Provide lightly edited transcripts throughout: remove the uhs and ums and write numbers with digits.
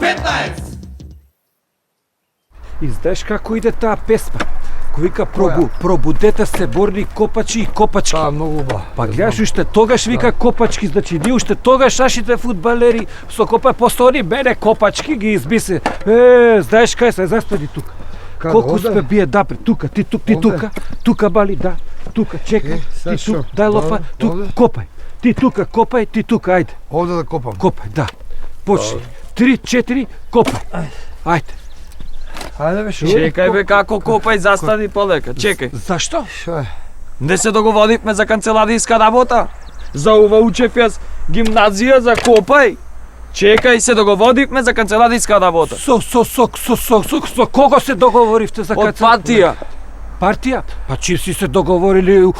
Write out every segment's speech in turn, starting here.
15! И знаеш како иде таа песма? Кој вика пробудете се борни копачи и копачки. Многу убаво. Па гледаш уште тогаш вика копачки, значи ние уште тогаш нашите фудбалери со копа постони мене копачки ги избисе. Знаеш кај се заспади тука. Колку успе бие дапре, тука, ти тука бали, да, тука, чекај, ти тука, дај лопа, тука, копај. Ти тука, копај, ти тука, ајде. Овде да копам. Копај, да. Почни. 3, 4, копај. Ајде. Ајде бе, шо? Чекај бе, како копај, застани полека, чекај. Зашто? Шо е? Не се договоривме за канцеларијска работа? За ова учев јас гимназија за копај? Чекај, се договоривме за канцеларијска работа. Со кого се договоривте за Од партија. Партија? Па чим си се договорили у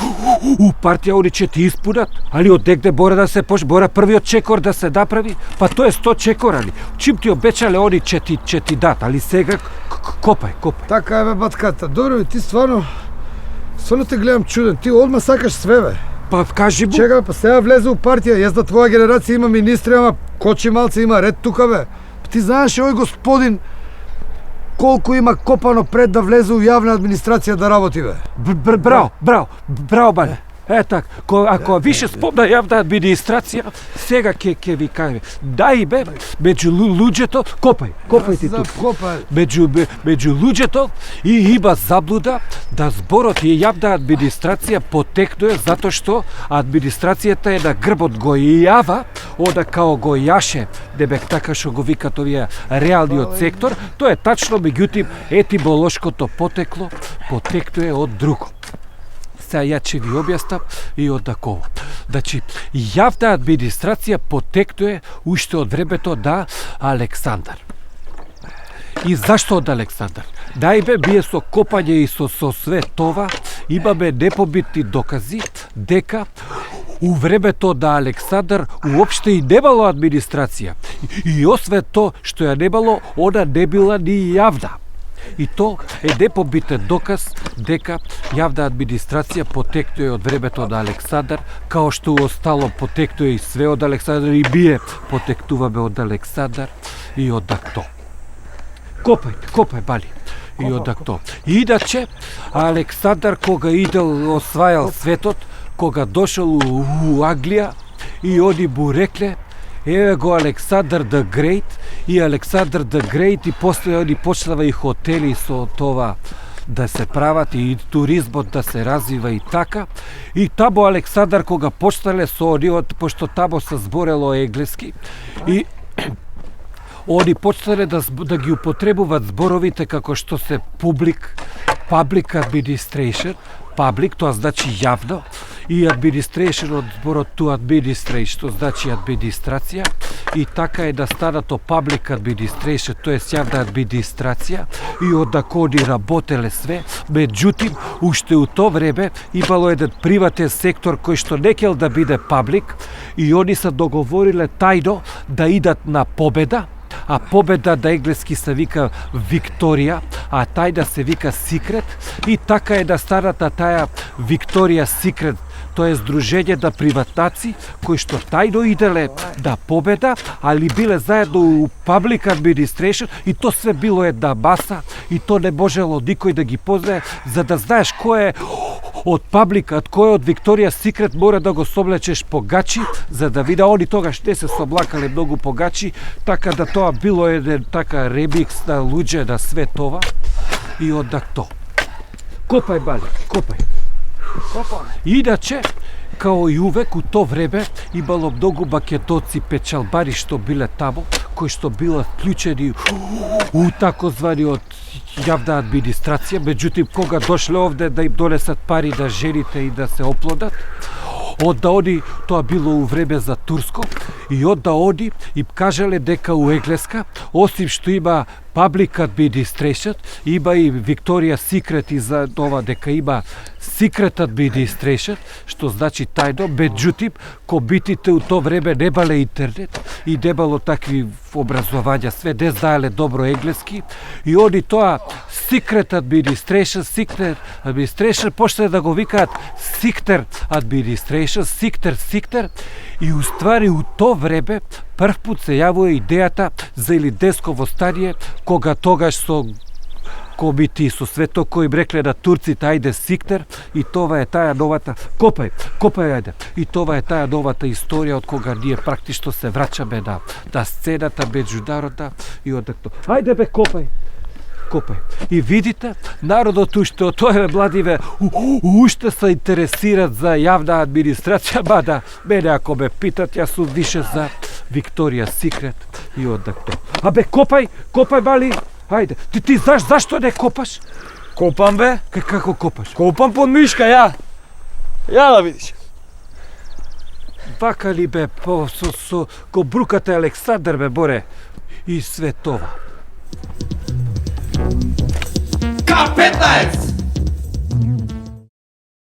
партија, они ќе ти испунат? Али од дегде бора да се бора првиот чекор да се направи? Па тоа е 100 чекора ли? Чим ти обечале они ќе ти дат, али сега копај. Така е бе, батката. Добро бе, ти стварно те гледам чуден. Ти одма сакаш све бе. Па кажи му. Чекай, па сега влезе у партија. Јас да твоја генерација има министри, ама кочи малце има ред тука бе. Ти знаеш овој господин колку има копано пред да влезе у јавна администрација да работи бе. Браво, бане. Так, ако више спомна јавна администрација, сега ќе ви кажем. Дај бе, меѓу луѓето, копај ти тука. Меѓу луѓето и има заблуда да зборот и јавна администрација потекнуе затоа што администрацијата е на грбот го јава, ода као го јаше, дебек така што го викат овие реалниот сектор, тоа е тачно, меѓутоа етимолошкото потекнуе од друго. Сега ја ќе ви објаснам и од такова. Значи, јавна администрација потекнуе уште од времето на Александар. И зашто од Александар? Најбе, бие со копање и со све това, имаме непобитни докази дека у времето на Александар уопште и немало администрација. И освен тоа што ја немало, она не била ни јавна. И то е непобитен доказ дека јавна администрација потекнуе од времето на Александар, као што остало потекнуе и све од Александар, и бие потекнуваме од Александар и од дакто. Копај, бали. И од дакто. Иначе, Александар кога идел освајал светот, кога дошол у Англија, и они му рекле, еве го Александар the Great, и Александар the Great, и после они почнава и хотели со това да се прават и туризмот да се развива и така. И таму Александар кога почнале со ониот, пошто таму се зборело енглески, и они почнале да ги употребуваат зборовите како што се public administration, public, тоа значи јавно, и administration од зборот to administrate, што значи администрација, и така е да станато public administration, тоа е јавна администрација, и однако они работеле све, меѓутим, уште у то време имало еден приватен сектор кој што не кел да биде public, и они се договориле тајно да идат на победа, а победа на енглески се вика Викторија, а тајда се вика Секрет, и така е да станата таја Викторија Секрет, тоа е здружење на приватнаци кои што тајно иделе да победа, али биле заедно у public administration, и то све било една маса, и то не можело никој да ги познае, за да знаеш кој е од пабликат, кој од Викторија Секрет, мора да го соблечеш погачи, за да вида, они тогаш не се соблакале многу погачи, така да тоа било еден така ремикс на луѓе на све това, и одак то. Копај, бали, копај. Иначе, као и увек, у то време имало многу македонци печалбари што биле таму, кои што биле вклучени у такозваниот јавна администрација, меѓутим кога дошле овде да им донесат пари на жените и да се оплодат, онда они, тоа било у време за турско, и онда они им кажале дека у енглеска, осим што има public administration, има и Викторија Секрет, и за ова дека има Secret Administration, што значи тајно, меѓутим, кобитите у то време не бале интернет, и дебало такви образовања, све де знаеле добро енглески, и они тоа Secret Administration почнале да го викаат Sector Administration, Sector, и уствари у то време прв пат се јавува идејата за Илинденско востание, кога тогаш со комити со свето кои им рекле на турците ајде Сиктер, и това е таа новата копај ајде. И това е таа новата историја од кога ние практично се враќаме на сцената меѓународна и одекто. Ајде бе копај. И видите, народот уште од тоа младиве уште се интересират за јавна администрација, мада мене ако ме питат, јас сум више за Викторија Секрет и одекто. Абе копај мали. Ајде, ти знаеш зашто не копаш? Копам бе? Како копаш? Копам под мишка, ја. Ја да видиш. Вака ли бе, со ко бруката Александар бе, боре, и све това. K15!